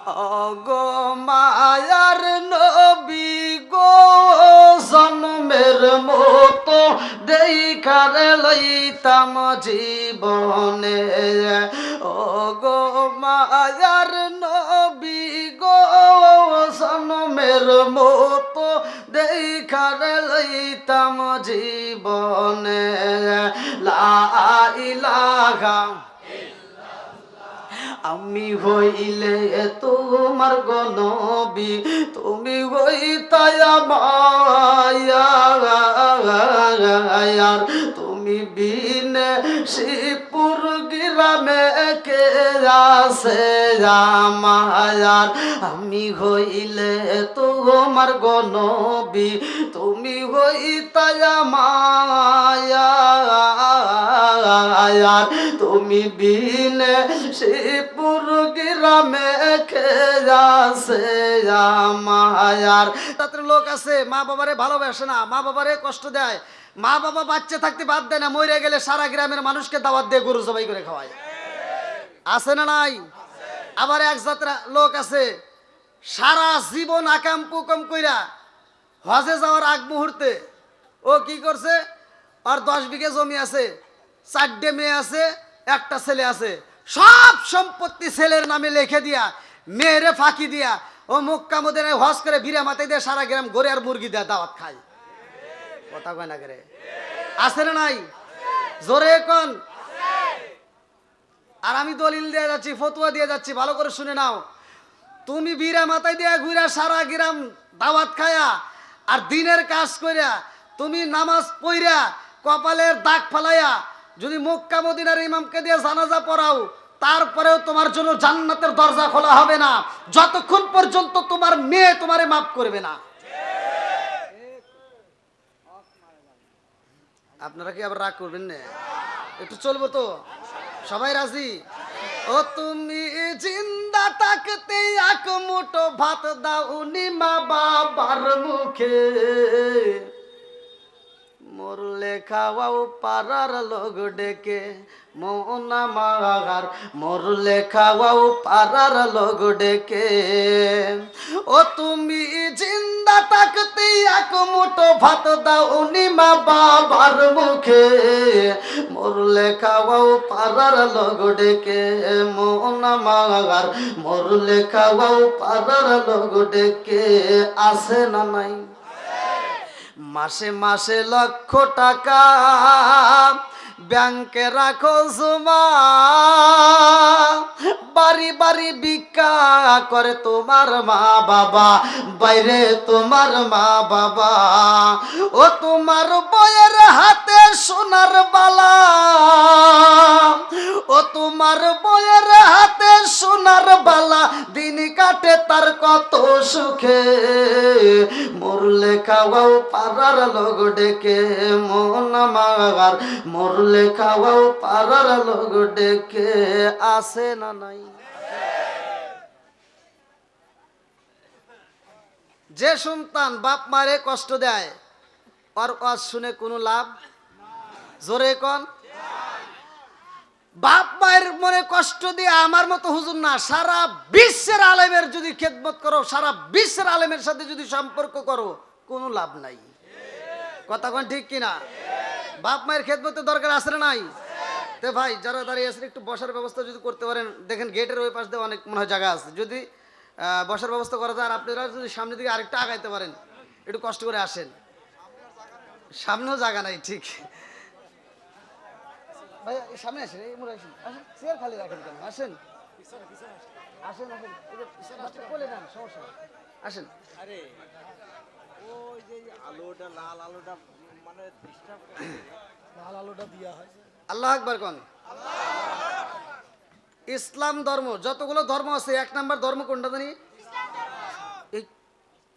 গো মায়ার নবী গো জন্মের মতো দেখার লইতাম জীবনে ও গো মায়ার নবী গো জন্মের মতো দেখার লইতাম জীবনে লা ইলাহা আমি হইলে তোমার গো নবী তুমি হইতায় মায়ার তুমি বিনে শিবপুর গ্রামে কে আছে মায়ার আমি হইলে তোমার গো নবী তুমি হইতায় মায়ার তুমি বিনে শিবপুর গ্রামে খেয়াছে মায়ার তাদের লোক আছে মা বাবারে ভালোবাসে না, মা বাবারে কষ্ট দেয়, মা বাবা বাচ্চা থাকতে বাদ দেয় না, মরে গেলে সারা গ্রামের মানুষকে দাওয়াত দিয়ে গরু জবাই করে খাওয়ায়। আছে না নাই? আবার এক জাতের লোক আছে সারা জীবন আকাম পুকম কইরা হজে যাওয়ার আগ মুহূর্তে ও কি করছে, আর 10 বিঘা জমি আছে, 4টে মেয়ে আছে, একটা ছেলে আছে, সব সম্পত্তি ছেলের নামে লিখে দিয়া মেয়েরে ফাঁকি দিয়া ও মক্কা মদিনায় হজ করে ভিড়া মাথায় দিয়ে সারা গ্রাম গরু আর মুরগি দেয়া দাওয়াত খায়। কথা কয় না করে? আছে না নাই? জোরে কোন? আর আমি দলিল দিয়ে যাচ্ছি, ফতুয়া দিয়ে যাচ্ছি, ভালো করে শুনে নাও। তুমি ভিড়া মাথায় দিয়া ঘুরা সারা গ্রাম দাওয়াত খায়া আর দিনের কাজ কইরা তুমি নামাজ পড়া কপালের দাগ ফালাইয়া যদি মক্কা মদিনার ইমামকে দিয়ে জানাজা পড়াও, তারপরেও তোমার জন্য জান্নাতের দরজা খোলা হবে না যতক্ষণ পর্যন্ত তোমার মেয়ে তোমারে মাফ করবে না। আপনারা কি আবার রাগ করবেন না? একটু চলবো তো? সবাই রাজি? ও তুমি জিন্দা থাকতে এক মুঠো ভাত দাওনি মা বাবার মুখে, মরলে খাওয়াও পাড়ার লোক ডেকে মোনা মাগার, মরলে খাওয়াও পাড়ার লোক ডেকে। ও তুমি জিন্দা থাকতে এক মুঠো ভাত দাওনি মা বাবার মুখে, মরলে খাওয়াও পাড়ার লোক ডেকে মোনা মাগার, মরলে খাওয়াও পাড়ার লোক ডেকে। আছে না নাই? মাসে মাসে লক্ষ টাকা ব্যাংকে রাখো জমা, বাড়ি বাড়ি ভিক্ষা করে তোমার মা বাবা, বাইরে তোমার মা বাবা। ও তোমার বইয়ের হাতে সোনার বালা, ও তোমার বইয়ের হাতে সোনার বালা, দিন কাটে তার কত সুখে, মরলে খাওয়াও পাড়ার লোক ডেকে মন মাগার, মরলে খাওয়াও পাড়ার লোক ডেকে। আছে না নাই? যে সন্তান বাপ মারে কষ্ট দেয় আর ওয়াজ শুনে কোনো লাভ? জোরে কোন? বাপ মায়ের মনে কষ্ট দিয়ে আমার মতো হুজুর না, সারা বিশ্বের আলেমের যদি খেদমত করো, সারা বিশ্বের আলেমের সাথে যদি সম্পর্ক করো, কোনো লাভ নাই। কথা কোন ঠিক কিনা? বাপ মায়ের খেদমতের দরকার আছে না নাই? তো ভাই যারা দাঁড়িয়ে আছেন একটু বসার ব্যবস্থা যদি করতে পারেন, দেখেন গেটের ওই পাশ দিয়ে অনেক মনে হয় জায়গা আছে, যদি বসার ব্যবস্থা করা যায়। আর আপনারা যদি সামনের দিকে আরেকটা আগাইতে পারেন, একটু কষ্ট করে আসেন। সামনেও জায়গা নাই, ঠিক ভাই সামনে আসেন, এই মোড়ে আসেন, আসেন, চেয়ার খালি রাখেন কেন? আসেন আসেন আসেন, বলে দেন, সমস্যা আসেন। আরে ওই যে আলোটা লাল আলোটা মানে ডিস্টার্ব করে, লাল আলোটা দেয়া হয়। আল্লাহু আকবার কোন? ইসলাম ধর্ম, যতগুলো ধর্ম আছে 1 নাম্বার ধর্ম কোনটা জানি?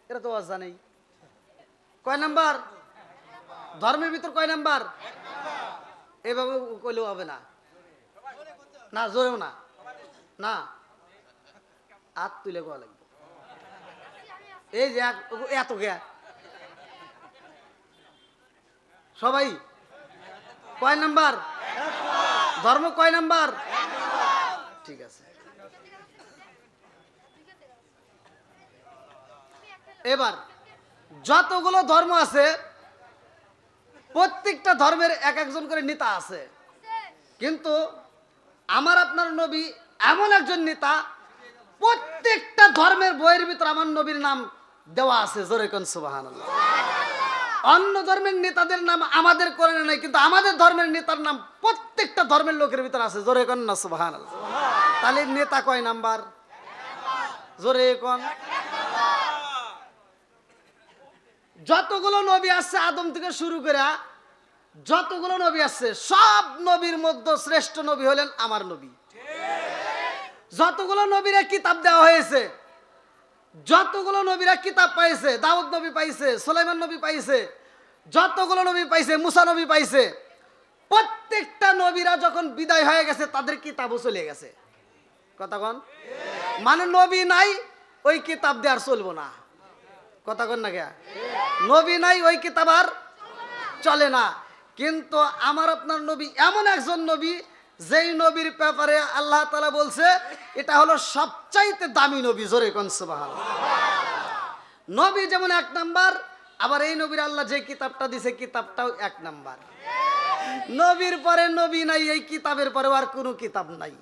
এটা তো জানেই। কয় নাম্বার ধর্মের ভিতর? কয় নাম্বার? এভাবে কইলেও হবে না, না জোরেও না, না হাত তুলে কোয়া লাগবে। এই যে এত গে সবাই কয় নাম্বার ধর্ম? কয় নাম্বার? ঠিক আছে। এবার যতগুলো ধর্ম আছে প্রত্যেকটা ধর্মের এক একজন করে নেতা আছে, কিন্তু আমার আপনার নবী এমন একজন নেতা, প্রত্যেকটা ধর্মের বইয়ের ভিতর আমার নবীর নাম দেওয়া আছে। জোরে কোন সুবহানাল্লাহ। অন্য ধর্মের নেতাদের নাম আমাদের কোরআনে নাই, কিন্তু আমাদের ধর্মের নেতার নাম প্রত্যেকটা ধর্মের লোকের ভিতর আছে। জোরে কোন না সুবহানাল্লাহ। তাহলে নেতা কয় নাম্বার? জোরে কোন। যতগুলো নবী আসছে আদম থেকে শুরু করে যতগুলো নবী আসছে সব নবীর মধ্যে শ্রেষ্ঠ নবী হলেন আমার নবী। যতগুলো নবীরা কিতাব দেওয়া হয়েছে, যতগুলো নবীরা কিতাব পাইছে, দাউদ নবী পাইছে, সুলাইমান নবী পাইছে, যতগুলো নবী পাইছে, মুসা নবী পাইছে, প্রত্যেকটা নবীরা যখন বিদায় হয়ে গেছে তাদের কিতাবও চলে গেছে। কথা কন, মানে নবী নাই ওই কিতাব দিয়ে আর চলবো না। কথা কন না কে? নবী নাই ওই কিতাব আর চলে না। কিন্তু আমার আপনার নবী এমন একজন নবী, যেই নবীর ব্যাপারে আল্লাহ তাআলা বলছে এটা হলো সবচাইতে দামি নবী। জোরে কোন সুবহানাল্লাহ। নবী যেমন এক নাম্বার, আবার এই নবীর আল্লাহ যে কিতাবটা দিছে কিতাবটাও এক নাম্বার। নবীর পরে নবী নাই, এই কিতাবের পরে আর কোনো কিতাব নাই।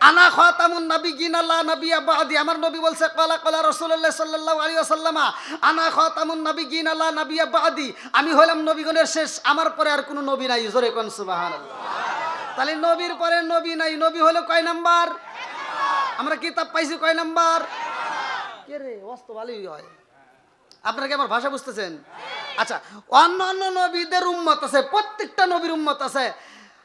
আনা খাতামুন নাবিয়্যিন লা নাবিয়্যা বাদি। আমার নবী বলছে ক্বালা ক্বালা রাসূলুল্লাহ সাল্লাল্লাহু আলাইহি ওয়াসাল্লাম, আনা খাতামুন নাবিয়্যিন লা নাবিয়্যা বাদি। আমি হলাম নবীগণের শেষ, আমার পরে আর কোনো নবী নাই। জোরে কোন সুবহানাল্লাহ। তাহলে নবীর পরে নবী নাই, নবী হলো কয় নাম্বার? আমরা কিতাব পাইছি কয় নাম্বার? কে রে ওয়াজ তো ভালোই হয়। আপনারা কি আমার ভাষা বুঝতেছেন? আচ্ছা, অন্য অন্য নবীদের উম্মত আছে, প্রত্যেকটা নবীর উম্মত আছে।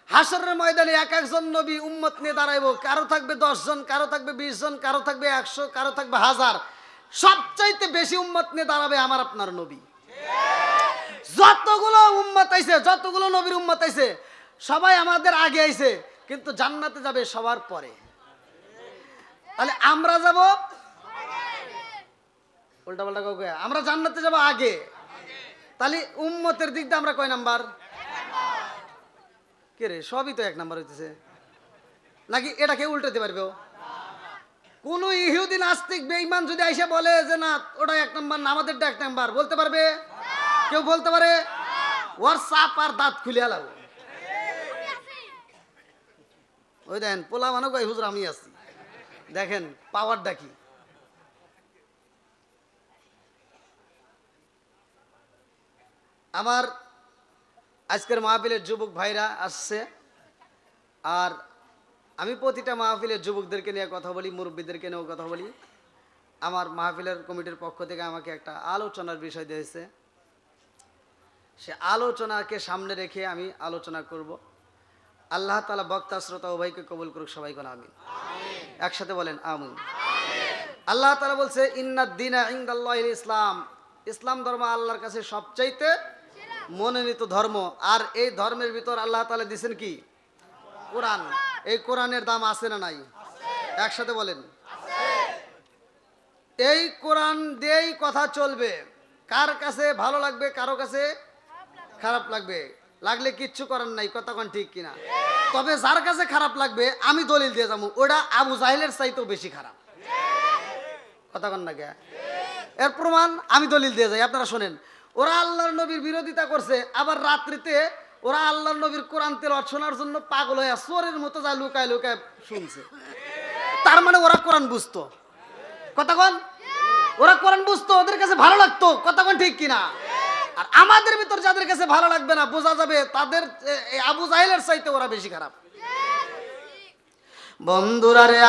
হাসরের ময়দানে এক একজন নবী উম্মত নিয়ে দাঁড়াইবো, কারো থাকবে 10 জন, কারো থাকবে 20 জন, কারো থাকবে 100, কারো থাকবে 1000। সবচাইতে বেশি উম্মত নিয়ে দাঁড়াবে আমার আপনার নবী। যতগুলো উম্মত আইছে, যতগুলো নবীর উম্মত আইছে, সবাই আমাদের আগে আইছে, কিন্তু জান্নাতে যাবে সবার পরে। তাহলে আমরা যাব উল্টা পাল্টা কাউকে, আমরা জান্নাতে যাব আগে। তাহলে উম্মতের দিক দিয়ে আমরা কয় নাম্বার? কে রে, সবই তো এক নাম্বার হইতেছে নাকি? এটাকে উল্টাতে পারবে? কোন ইহুদি নাস্তিক বেঈমান যদি আইসা বলে যে না ওটা এক নাম্বার না, আমাদেরটা এক নাম্বার, বলতে পারবে? কেউ বলতে পারে? ওর সাপ আর দাঁত খুলে আলাও। ওই দেখেন পোলা মানে কই হুজুর আমি আছি, দেখেন পাওয়ারটা কি। আমার আজকের মাহফিলের যুবক ভাইরা আসছে, আর আমি প্রতিটা মাহফিলের যুবকদেরকে নিয়ে কথা বলি, মুরব্বীদেরকে নিয়েও কথা বলি। আমার মাহফিলের কমিটির পক্ষ থেকে আমাকে একটা আলোচনার বিষয় দিয়েছে, সে আলোচনাকে সামনে রেখে আমি আলোচনা করব। আল্লাহ তাআলা বক্তা শ্রোতা উভয়কে কবুল করুক, সবাই বলেন আমিন। একসাথে বলেন আমিন। আল্লাহ তাআলা বলছে ইন্নাদ দীনা ইনদাল্লাহিল ইসলাম, ইসলাম ধর্ম আল্লাহর কাছে সবচাইতে মনোনীত ধর্ম। আর এই ধর্মের ভিতর আল্লাহ তাআলা দিয়েছেন কি? কোরআন। এই কোরআনের দাম আছে না নাই? একসাথে বলেন। এই কোরআন দিয়েই কথা চলবে। কার কাছে ভালো লাগবে, কারো কাছে খারাপ লাগবে, লাগলে কিচ্ছু করার নাই। কথা কোন ঠিক কিনা? তবে যার কাছে খারাপ লাগবে আমি দলিল দিয়ে যাবো, ওটা আবু জাহেলের চাইতেও বেশি খারাপ। কথা কোন না কে? এর প্রমাণ আমি দলিল দিয়ে যাই, আপনারা শোনেন। ওরা আল্লাহর নবীর বিরোধিতা করছে, আবার রাত্রিতে ওরা আল্লাহর নবীর কোরআন তেলাওয়াত শোনার জন্য পাগল হয়ে চোরের মতো যা লুকায় লুকায় শুনছে। তার মানে ওরা কোরআন বুঝতো। কথা কোন? ওরা কোরআন বুঝতো, ওদের কাছে ভালো লাগতো। কথা কোন ঠিক কিনা? আর আমাদের ভিতর যাদের কাছে ভালো লাগবে না, বোঝা যাবে তাদের আবু জাহেলের চাইতে ওরা বেশি খারাপ। বন্ধুরা রে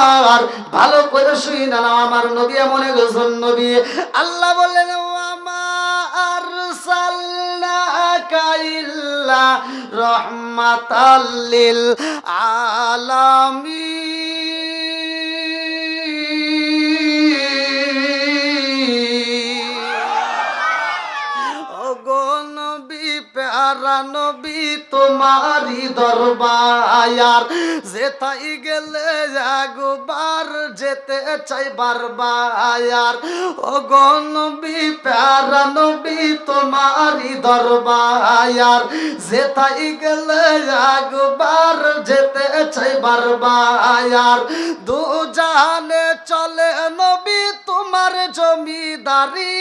আমার ভালো করে শুই না, আমার নবী এমন একজন নবী, আল্লাহ বললেন ওয়ামা আরসালনাকা ইল্লা রাহমাতাল লিল আলামিন। প্যারা নবী তোমারি দরবার, যেতাই গেলে একবার যেতে চাই বারবার। ও গো নবী প্যারা নবী তোমারি দরবার, যেতাই গেলে একবার যেতে চাই বারবার। দু জাহানে চলে নবী জমিদারি,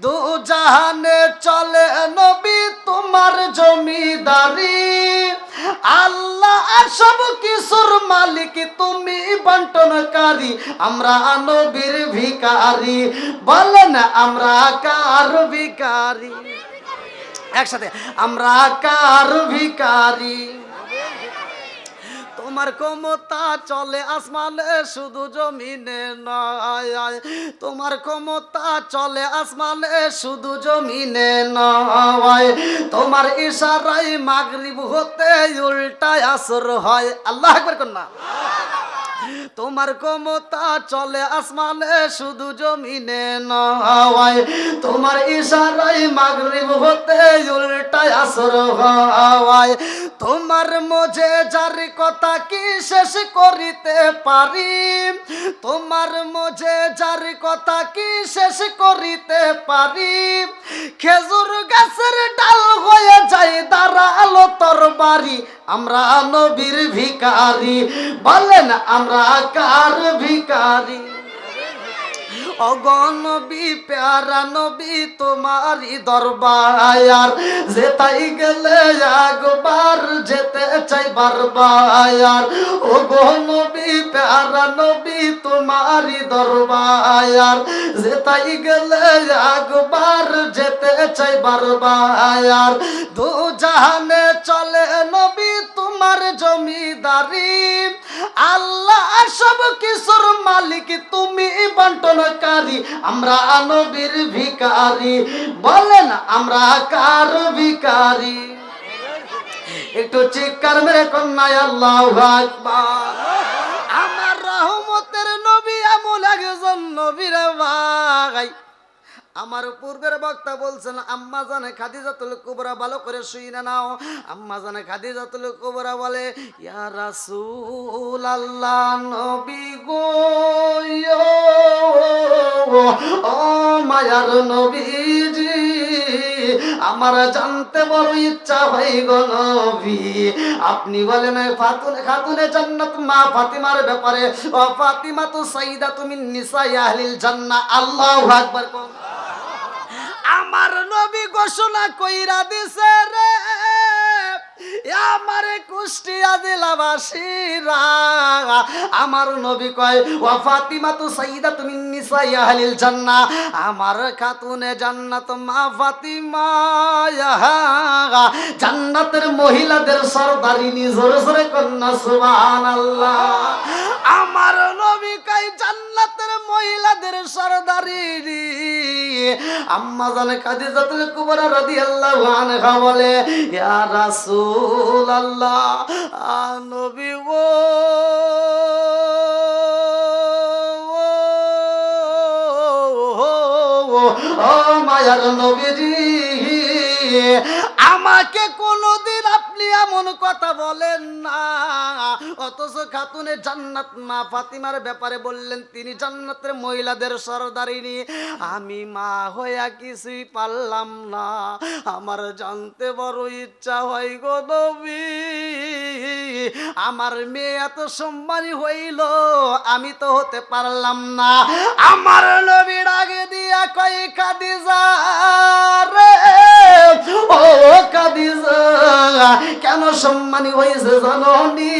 দু জাহানে চলে নবী তোমার জমিদারি। আল্লাহ সব কিছুর মালিক, তুমি বন্টনকারী, আমরা নবীর ভিখারি। বলেন আমরা কার ভিখারি? একসাথে, আমরা কার ভিখারি? তোমার ক্ষমতা চলে আসমানে শুধু জমিনে নয়, তোমার ক্ষমতা চলে আসমানে শুধু জমিনে নয়, তোমার ইশারায় মাগরিব হতে উল্টায় আসর হয়। আল্লাহু আকবার করুন না। তোমার ক্ষমতা চলে আসমানে শুধু জমিনে নয়, তোমার ইশারায় মাগরিব হতে উল্টায় আসর হয়। তোমার মজে যার কথা কি শেষ করিতে পারি, তোমার মজে যার কথা কি শেষ করিতে পারি। খেজুর গাছের ডাল হয়ে যায় দাঁড়ালো তরবারি, আমরা নবীর ভিখারি। বলেন আমরা কার ভিখারি? অগনবী প্যারা নবী তোমারই দরবার, যেতাই গেলে একবার যেতে চাই বারবার। অগনবী প্যারা নবী তোমারই দরবার, যেতাই গেলে একবার যেতে চাই বারবার। দু জাহানে চলে নবী তোমার জমিদারি, আল্লাহ সব কিছুর মালিক, তুমি বন্টনকারী, আমরা নবীর ভিখারি। বলেন আমরা কার ভিখারি? একটু চিৎকার মেরে কন্যায় আল্লাহু আকবার। আমার রহমতের নবী এমন একজন নবী রে ভাই, আমার পূর্বের বক্তা বলছেন আম্মা জানে খাদিজাতুল কুবরা, ভালো করে শুনে নাও। আম্মা জানে খাদিজাতুল কুবরা বলে, ইয়া রাসূলুল্লাহ নবী গো, ও মায়ার নবীজি, আমার জানতে বড় ইচ্ছা হয় গো নবী, আপনি বলেন খাতুনে জান্নাত মা ফাতিমার ব্যাপারে, ও ফাতিমা তো সাইয়্যিদাতুম মিন নিসাই আহলিল জান্নাহ। আল্লাহু আকবার। আমার নবী ঘোষণা কইরা দিছে রে, আমারে কুষ্টিয়া জেলাবাসীরা, আমার নবী কয় ওয়া ফাতিমাতু সাইয়্যিদাতুম মিন নিসাই আহলিল জান্নাহ, আমার খাতুনে জান্নাত মা ফাতিমা জান্নাতের মহিলাদের সরদারিনী। জোরে জোরে কন্না সুবহানাল্লাহ। আমার নবী কয় জান্নাতের মহিলাদের সরদারিনী। আম্মা জানে খাদিজাতুল কুবরা রাদিয়াল্লাহু আনহা বলে, ইয়া রাসূলুল্লাহ নবী গো, ও মায়ার নবীজি, আমাকে কোনদিন আপনি এমন কথা বলেন না, অথচ খাতুনে জান্নাত মা ফাতিমার ব্যাপারে বললেন তিনি জান্নাতের মহিলাদের সরদারিনী। আমি মা হইয়া কিছুই পারলাম না, আমার জানতে বড় ইচ্ছা হয় গো নবী, আমার মেয়ে এত সম্মানী হইল, আমি তো হতে পারলাম না। আমার নবী ডাকে দিয়া কই, খাদিজা রে, ও খাদিজা, কেন সম্মানী হয়েছে জানোনি?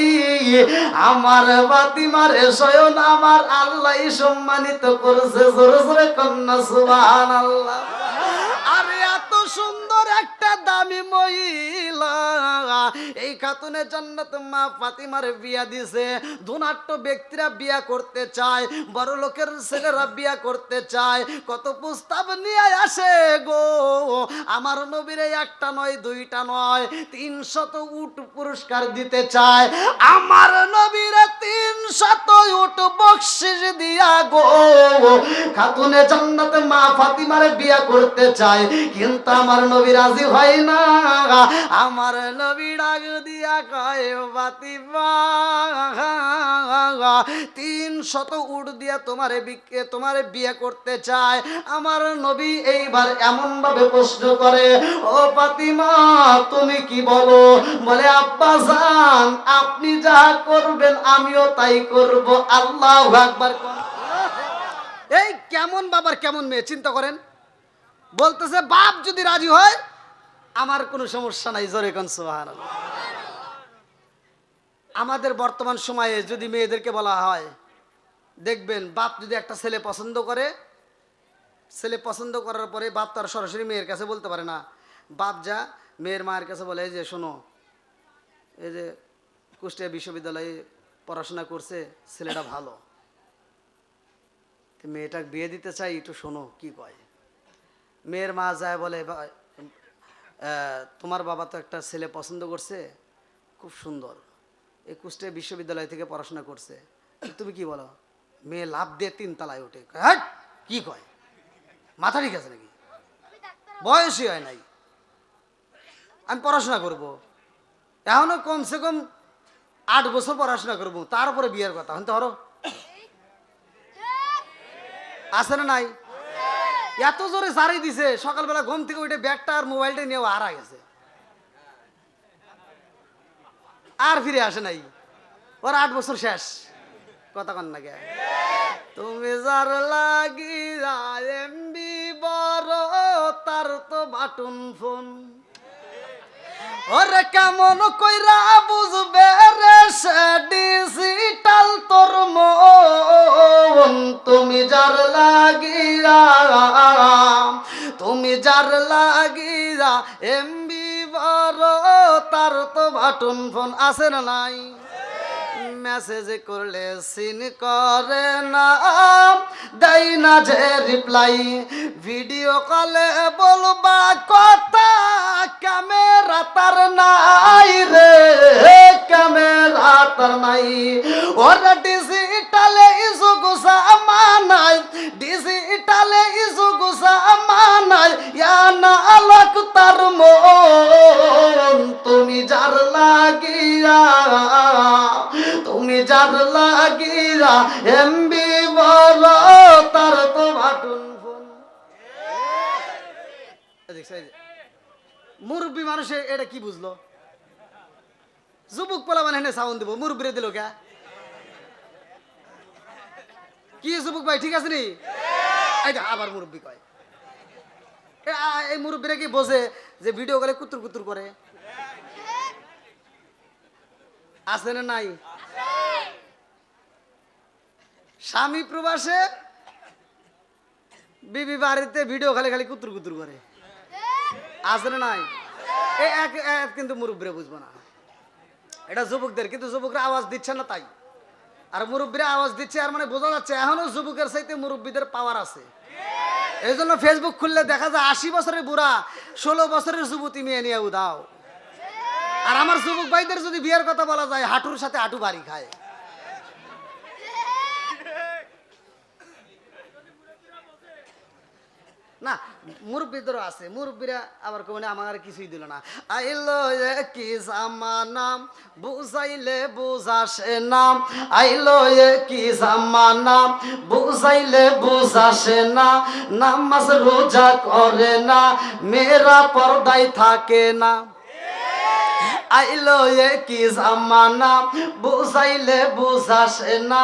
আমার ফাতিমার স্বয়ং আমার আল্লাহ সম্মানিত করেছে। জোরে জোরে কন্যা সুবহানাল্লাহ। আরে এত সুন্দর একটা দামি মহিলা এই খাতুনে জান্নাত মা ফাতিমার বিয়া দিছে। ধনাঢ্য ব্যক্তিরা বিয়া করতে চায়, বড় লোকের ছেলেরা বিয়া করতে চায়, কত প্রস্তাব নিয়ে আসে গো। আমার নবীরে একটা নয় দুইটা নয় 300 উট পুরস্কার দিতে চায়। আমার নবীরে 300 উট বকশিশ দিয়া গো খাতুনে জান্নাত মা ফাতিমারে বিয়া করতে চায়, কিন্তু আমার নবী রাজি হয় না। আমার নবী ডাক দিয়া কয়, ফাতিমা 300 উট দিয়া তোমারে বিয়ে করতে চায়। আমার নবী এইবার এমন ভাবে প্রশ্ন করে, ও ফাতিমা তুমি কি বলো? বলে, আব্বা জান আপনি যা করবেন আমিও তাই করব। আল্লাহু আকবার। এই কেমন বাবার কেমন মেয়ে চিন্তা করেন। বলতেছে বাপ যদি রাজি হয় আমার কোনো সমস্যা নাই, জোরে কোন সুবহানাল্লাহ। আমাদের বর্তমান সময়ে যদি মেয়েদেরকে বলা হয়, দেখবেন বাপ যদি একটা ছেলে পছন্দ করে, ছেলে পছন্দ করার পরে বাপ তার সরাসরি মেয়ের কাছে বলতে পারে না। বাপ যা মেয়ের মায়ের কাছে বলে, এই যে শোনো, এই যে কুষ্টিয়া বিশ্ববিদ্যালয়ে পড়াশোনা করছে, ছেলেটা ভালো, মেয়েটা বিয়ে দিতে চাই, একটু শোনো কি কয়। মেয়ের মা যায় বলে, তোমার বাবা তো একটা ছেলে পছন্দ করছে, খুব সুন্দর, এই কুষ্টিয়া বিশ্ববিদ্যালয় থেকে পড়াশোনা করছে, তুমি কি বলো? মেয়ে লাভ দিয়ে 3 তলায় ওঠে, হ্যাঁ কি কয়, মাথা ঠিক আছে নাকি, বয়সই হয় নাই, আমি পড়াশোনা করব, এখনো কমসে কম 8 বছর পড়াশোনা করবো, তারপরে বিয়ের কথা হতে হরো। আছে না নাই? এত জোরে সারি দিছে, সকালবেলা ঘুম থেকে উঠে ব্যাগটা আর মোবাইলটা নিয়ে হারা গেছে, আর ফিরে আসে নাই, ওর 8 বছর শেষ। কথা কন না কে? তুমি যার লাগি এমবি বড়, তার তো বাটন ফোন, ওরে কেমন কইরা বুঝবে রে সে ডিজিটাল তোর মন। তুমি যার লাগিয়া, তুমি যার লাগিয়া এমবি বড়, তার তো বাটন ফোন। আছে না নাই? মেসেজ করলে সিন করে না, দেয় না যে রিপ্লাই, ভিডিও কলে বলবা কথা, ক্যামেরা তার নাই রে, ক্যামেরা তার নাই। ওরা ডিজিটালে ইসুগুসা মানাই, ডিজিটালে ইসুগুসা মানাই, ইয়ানা আলোক তার মন। তুমি যার লাগিয়া, তুমি যার লাগিয়া এমবি বড়, তার তো বাটন ফোন। মুরব্বী মানুষে এটা কি বুঝলো? যুবক পোলা মানে হেনে সাউন্ড দিব, মুরব্বীরে দিল কে? কি যুবক ভাই ঠিক আছে নি? আবার মুরব্বী কয়, এই মুরব্বীরা কি বোঝে যে ভিডিও কলে কুতুর কুতুর করে? আছে না নাই? স্বামী প্রবাসে, বিবি বাড়িতে ভিডিও খালি খালি কুতুর কুতুর করে। আছে না নাই? কিন্তু মুরব্বীরা বুঝবো না, এটা যুবকদের, কিন্তু যুবকরা আওয়াজ দিচ্ছে না তাই। আর মুরব্বীরা আওয়াজ দিচ্ছে, আর মানে বোঝা যাচ্ছে এখনো যুবকের চাইতে মুরব্বীদের পাওয়ার আছে। এই জন্য ফেসবুক খুললে দেখা যায় 80 বছরের বুড়া 16 বছরের যুবতী মেয়ে নিয়ে উদাও। আর আমার যুবক ভাইদের যদি বিয়ের কথা বলা যায়, হাঁটুর সাথে হাঁটু বাড়ি খায়। না, মুরব্বীদেরও আছে, মুরব্বীরা আবার কোনে আমার কিছুই দিল না। আইলো কি জামানা, বুঝাইলে বুঝাসে না, আইলো কি জামানা, বুঝাইলে বুঝাসে না, নামাজ রোজা করে না, মেয়েরা পর্দায় থাকে না। আইলো কি জামানা, বুঝাইলে বুঝাসে না,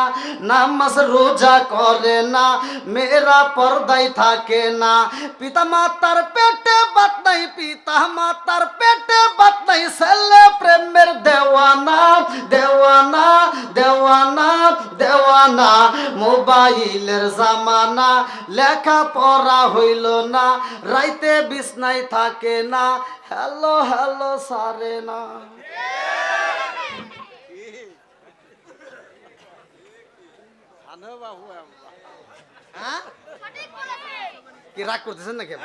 নামাজ রোজা করে না, মেয়েরা পর্দায় থাকে না। পিতা মাতার পেটে বাত নাই, পিতা মাতার পেটে বাত নাই, ছেলে প্রেমের দেওয়ানা, দেওয়ানা, দেওয়ানা, দেওয়ানা। মোবাইলের জামানা, লেখা পড়া হইল না, রাইতে বিছনায় থাকে না, হ্যালো হ্যালো সারে না। কি রাগ করতেছেন নাকি?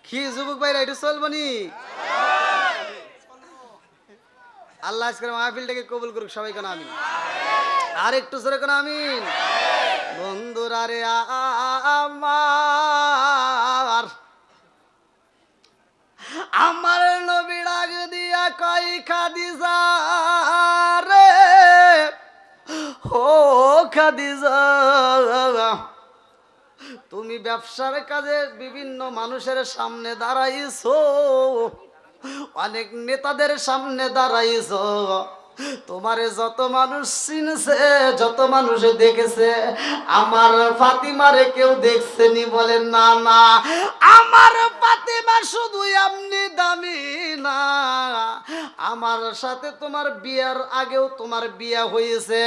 কি যুবক ভাইরা এটা চলবো নি? আল্লাহ আজকের মাহফিলটাকে কবুল করুক সবাই, কেন আমিন। আর একটু জোরে কেন আমিন। বন্ধুরা রে আমার, আমার নবী ডাক দিয়া কই খাদিজা রে, ও খাদিজা, তুমি ব্যবসার কাজে বিভিন্ন মানুষের সামনে দাঁড়াইছো, অনেক নেতাদের সামনে দাঁড়াইছো, তোমারে যত মানুষ চিনছে, যত মানুষ দেখেছে, আমার ফাতিমারে কেউ দেখছেনি? বলেন না না। আমার ফাতিমা শুধু এমনি দামি না, আমার সাথে তোমার বিয়ার আগেও তোমার বিয়া হয়েছে,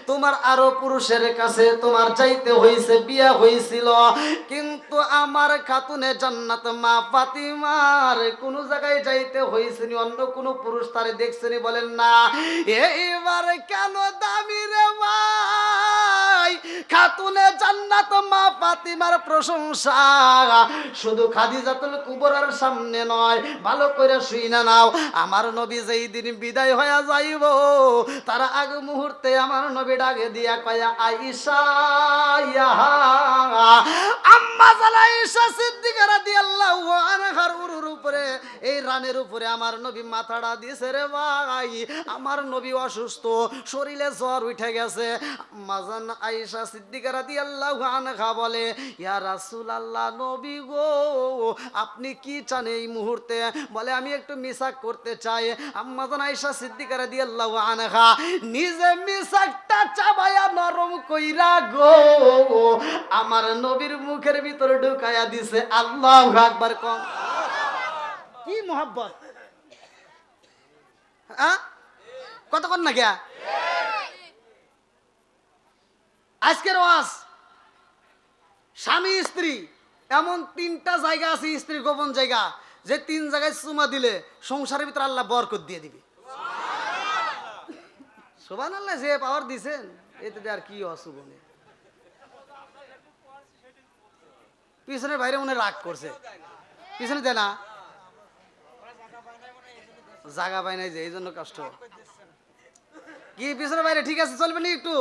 তোমার আরো পুরুষের কাছে তোমার চাইতে হয়েছে, বিয়া হয়েছিল, কিন্তু আমার খাতুনে জান্নাত মা ফাতিমার কোন জায়গায় যাইতে হয়েছে নি, অন্য কোন পুরুষ তারে দেখছেনি? বলেন না। এইবার কেন দামি রে ভাই? খাতুনে জান্নাত মা ফাতিমার প্রশংসা শুধু খাদিজাতুল কুবরার সামনে নয়, ভালো করে শুইনা নাও। আমার নবী যেই দিন বিদায় হয়ে যাইব, তার আগ মুহূর্তে আমার নবী ডাকে দিয়া কয়া, আয়েশা আম্মা জান আয়েশা সিদ্দিকা রাদিয়াল্লাহু আনহার উরুর উপরে, এই রানের উপরে আমার নবী মাথাটা দিয়েছে রে ভাই। আমার নবী অসুস্থ, শরীরে জ্বর উঠে গেছে। আম্মা জান আয়েশা সিদ্দিকা রাদিয়াল্লাহু আনহা বলে, ইয়া রাসূলুল্লাহ, নবী গো, আপনি কি চান এই মুহূর্তে? বলে, আমি একটু মিসাক করতে চাই। আম্মা জান আয়েশা সিদ্দিকা রাদিয়াল্লাহু আনহা নিজে মিসাকটা চাবায়া নরম কইরা গো আমার নবীর মুখের ভিতরে ঢুকায়া দিছে। আল্লাহু আকবার। কম কি মোহাব্বত, কতক্ষণ না গিয়া আজকের ওয়াজ, স্বামী স্ত্রী এমন তিনটা জায়গা আছে, স্ত্রীর গোপন জায়গা, যে তিন জায়গায় চুমা দিলে সংসারের ভিতরে আল্লাহ বরকত দিয়ে দিবে। সুবহানাল্লাহ। যে পাওয়ার দিছেন এতে আর কি অসুবনে। পিছনের বাইরে মনে রাগ করছে, পিছনে দেয় না, জায়গা পায় নাই, যে এই জন্য কষ্ট। কি পিছনের বাইরে ঠিক আছে, চলবে না একটু?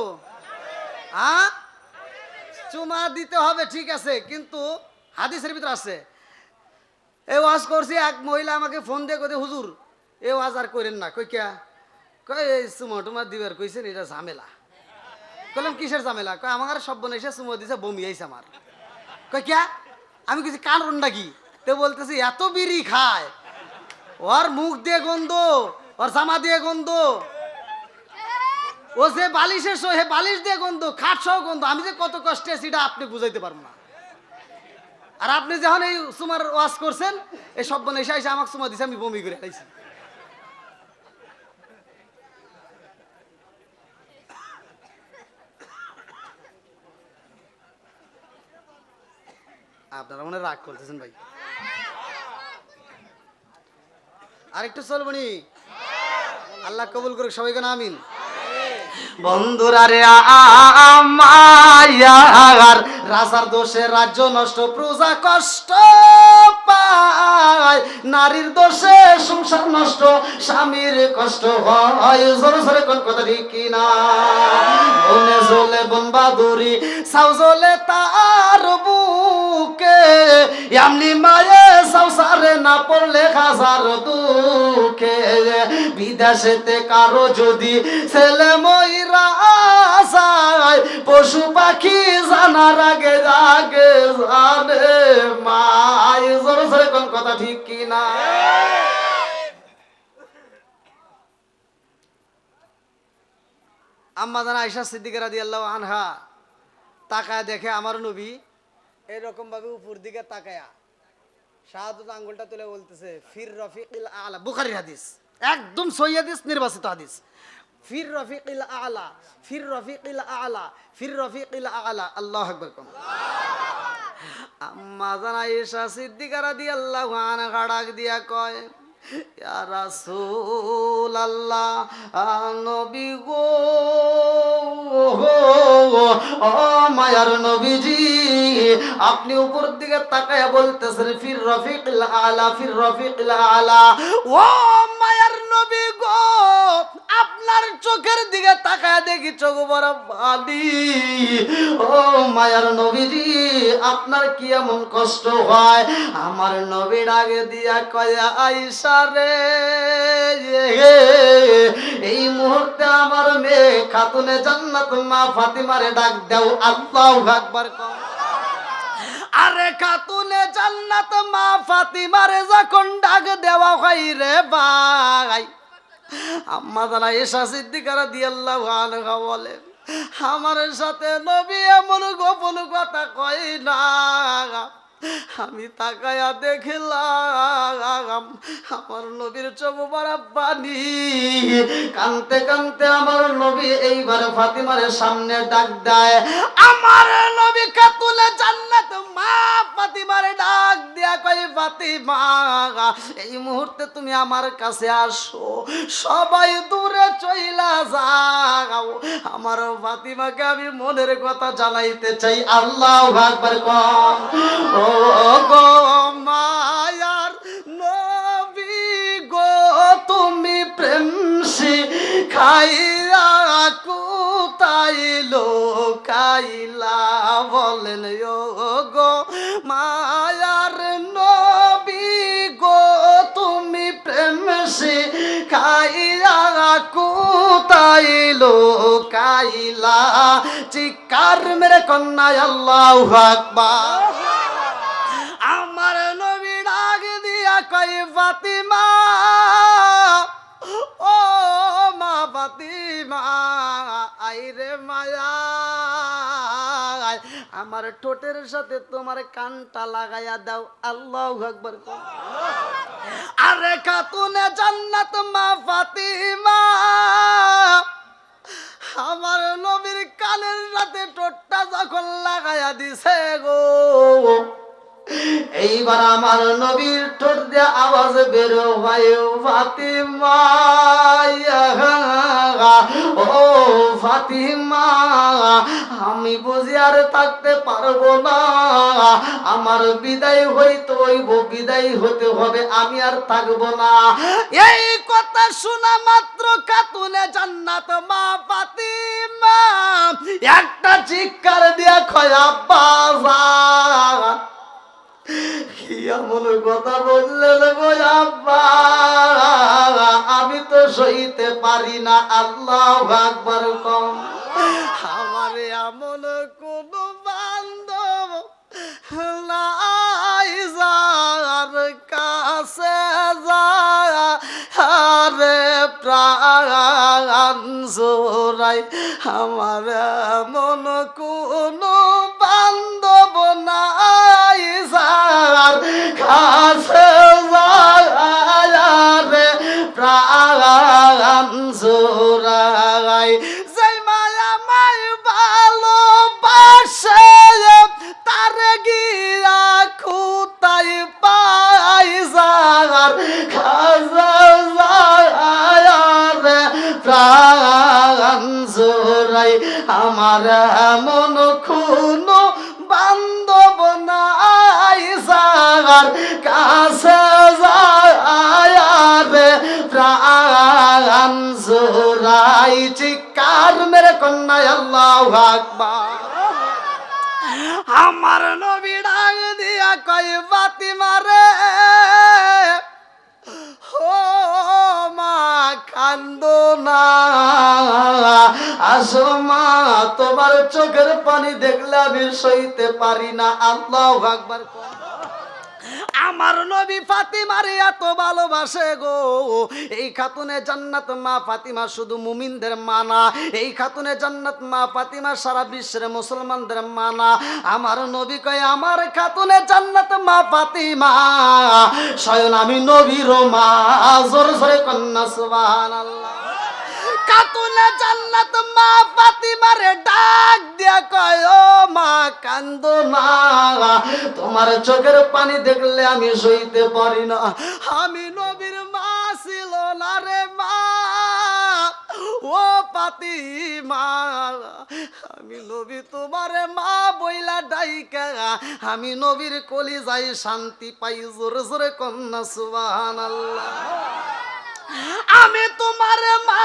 হ্যাঁ, চুমা দিতে হবে, ঠিক আছে, কিন্তু হাদিসের ভিতরে আছে। এই ওয়াজ করছি, এক মহিলা আমাকে ফোন দিয়ে কই, হুজুর এই ওয়াজ আর করেন না। কই কে? কই এই চুমা টুমা দিবার কইছেন, এটা ঝামেলা। কইলাম কিসের ঝামেলা? কই আমার সব এসে চুমা দিছে, বমি আইছে আমার। কই কে? আমি কিছু কারণ নাকি? তো বলতেছি এত বিড়ি খায়, ওর মুখ দিয়ে গন্ধ, ওর জামা দিয়ে গন্ধ, ও যে বালিশের সহে বালিশ দিয়ে গন্ধ, খাট সহ গন্ধ। আমি যে কত কষ্টে আছি এটা আপনি বুঝাইতে পারবো না। আর আপনি যখন এই সুমার ওয়াজ করছেন, এই সব এসে এসে আমাকে সুমা দিছে, আমি বমি করে খাইছি। আপনারা মনে রাগ করতেছেন ভাই, আর একটু চলবনি? আল্লাহ কবুল করুক, সবাই কেন আমিন। বন্ধুরা রে, আমার রাজার দোষে রাজ্য নষ্ট, প্রজা কষ্ট পায়, নারীর দোষে সংসার নষ্ট, স্বামীর কষ্ট হয়। জোরে জোরে কোন কথা ঠিক কিনা? বনে জ্বলে বন বাদুরি, সাউ জ্বলে তার বুকে, এমনি মায়ে সংসারে না পড়লে হাজার দুঃখে। বিদেশেতে কারো যদি ছেলে ময়রা যায়, পশু পাখি জানার আগে আগে জানে মাই। জোরে জোরে কোন কথা ঠিক কিনা? আম্মা জান আয়েশা সিদ্দিকা রাদিয়াল্লাহু আনহা তাকায় দেখে আমার নবী এরকম ভাবে উপর দিকে তাকায়া শাহাদাত আঙ্গুলটা তুলে বলতেছে, ফির রফিকিল আলা। বুখারীর হাদিস, একদম সহিহ হাদিস, নির্বাচিত হাদিস। ফির রফিকিল আলা, ফির রফিকিল আলা, ফির রফিকিল আলা। আল্লাহু আকবার। আম্মা জান আয়েশা সিদ্দিকা রাদিয়াল্লাহু আনহা ডাক দিয়া কয়, ইয়া রাসূলুল্লাহ, নবী গো, ও মায়ার নবীজি, আপনি উপর দিকে তাকায়া বলতেছেন ফির রফিকিল আলা, ফির রফিকিল আলা। ও মায়ার নবী গো, আপনার চোখের দিকে তাকায়া দেখি চোখ বড় পানি। ও মায়ার নবীজি, আপনার কি এমন কষ্ট হয়? আমার নবী ডাকে দিয়া কয়া, আয়েশা রে, এই মুহূর্তে আমার মেয়ে খাতুনে জান্নাত মা ফাতিমারে ডাক দাও। আল্লাহু আকবার। আরে খাতুনে জান্নাত মা ফাতিমারে যখন ডাক দেওয়া হয় রে ভাই, আম্মা জানা আয়েশা সিদ্দিকা রাদিয়াল্লাহু আনহা বলেন, আমার সাথে নবী এমন গোপন কথা কয় না। আমি তাকায়া দেখলাম আমার নবীর চোখ ভরা পানি, কানতে কানতে আমার নবী এইবার ফাতিমার সামনে ডাক দেয়। আমার নবী খাতুনে জান্নাত মা ফাতিমার ডাক দিয়া কয়, ফাতিমা এই মুহূর্তে তুমি আমার কাছে আসো, সবাই দূরে চইলা যাও। আমার ফাতিমাকে আমি মনের কথা জানাইতে চাই। আল্লাহু আকবার কম। ও গো মায়ার নবী গো, তুমি প্রেম শিখাইয়া কোথায় লোকাইলা, বলেন ও গো মায়ার নবী গো, তুমি প্রেম শিখাইয়া কোথায় লোকাইলা, চিৎকার মেরে কন্যা আল্লাহু আকবার। আমার নবী ডাক দিয়া কয়, ফাতিমা ও মা ফাতিমা, আইরে মায়া, আমার ঠোঁটের সাথে তোমার কানটা লাগাইয়া দাও। আল্লাহু আকবার। আরে খাতুনে জান্নাত মা ফাতিমা আমার নবীর কানের সাথে ঠোঁটটা যখন লাগাইয়া দিছে গো, এইবার আমার নবীর ঠোঁট দিয়ে আওয়াজ বের হয়, ফাতিমা ও ফাতিমা, আমি বুঝি আর থাকতে পারবো না, আমার বিদায় হইতে হইব, বিদায় হতে হবে, আমি আর থাকবো না। এই কথা শোনা মাত্র খাতুনে জান্নাত মা ফাতিমা একটা চিৎকার দিয়া কয়, আব্বা জান কি এমন কথা বললেন গো আব্বা, আমি তো সইতে পারি না। আল্লাহু আকবার কম। আমার এমন কোন বান্ধব নাই যার কাছে আরে প্রাণ জোড়াই, আমার এমন কোন বান্ধব নাই যার কাছে রে প্রাণ জোড়াই, যেই মায়া মাই ভালোবাসে তার গিয়া খুতাই পাই যার খাজা রে প্রাণ জোড়াই, আমার এমন খুন বান্ধব নাই যার কাছে রে প্রাণ জোড়াই, চিৎকার মেরে কন্যা আল্লাহু আকবার। আমার নবী ডাক দিয়া কয়, ফাতিমা রে ও মা কান্দো না, আসো মা, তোমার চোখের পানি দেখলে আমি সইতে পারি না। আল্লাহু আকবার। আমার নবী ফাতিমার এত ভালোবাসে গো। এই খাতুনে জান্নাত মা ফাতিমা শুধু মুমিনদের মানা, এই খাতুনে জান্নাত মা ফাতিমা সারা বিশ্বের মুসলমানদের মানা। আমার নবী কয়, আমার খাতুনে জান্নাত মা ফাতিমা স্বয়ং আমি নবীর মা। জোরে জোরে কন্যা সুবহানাল্লাহ। খাতুনে জান্নাত মা ফাতিমারে ডাক দিয়া কয়, ও মা কান্দো না, তোমার চোখের পানি দেখলে আমি সইতে পারি না। আমি নবীর মা ছিল না রে মা, ও ফাতিমা, আমি নবী তোমারে মা বইলা ডাইকা আমি নবীর কলিজায় শান্তি পাই। জোরে জোরে কন্যা সুবহানাল্লাহ। আমি তোমার মা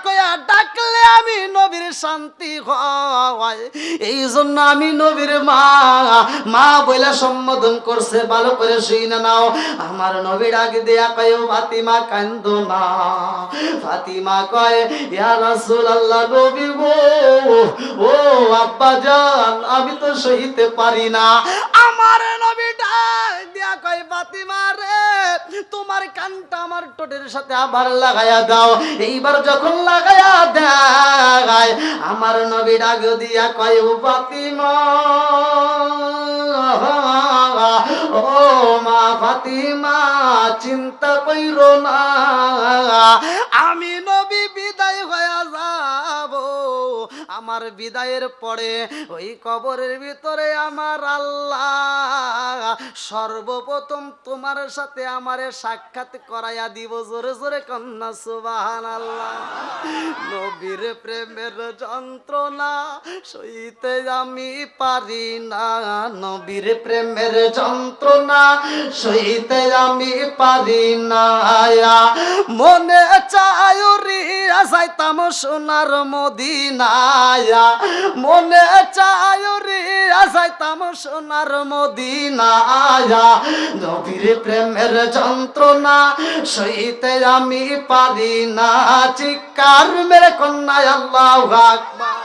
কয়া ডাকলে আমি নবীর শান্তি হয়। এই জন্য আমি নবীর মা মা বলে সম্বোধন করছে, ভালো করে শুনে নাও। আমার নবী ডাক দিয়া কয়, ও ফাতিমা কান্দো না। ফাতিমা কয়, ইয়া রাসূলুল্লাহ, নবী গো, ও আব্বা জান, আমি তো সইতে পারি না। আমার নবী ডাক দিয়া কয়, ফাতিমা রে, তোমার কানটা আমার ঠোঁটের সাথে আবার লাগায়া দাও। এইবার যখন লাগায়া দেয়, আমার নবী ডাক দিয়া কয়, ও ফাতিমা, ও মা ফাতিমা, চিন্তা কইরো না, আমি নবী বিদায় হয়ে যাব। আমার বিদায়ের পরে ওই কবরের ভিতরে আমার আল্লাহ সর্বপ্রথম তোমার সাথে আমারে সাক্ষাৎ করাইয়া দিব। জোরে জোরে কন্যা সুবহানাল্লাহ। নবীর প্রেমের যন্ত্রণা সইতে আমি পারি না, নবীর প্রেমের যন্ত্রণা সইতে আমি পারি না। মনে চায় রিয়া যাইতাম সোনার মদিনায়, মনে চায় রিয়া যাইতাম সোনার মদিনায়। নবীর প্রেমের যন্ত্রণা সইতে আমি পারি না। চিৎকার মেরে কন্যা আল্লাহু আকবার।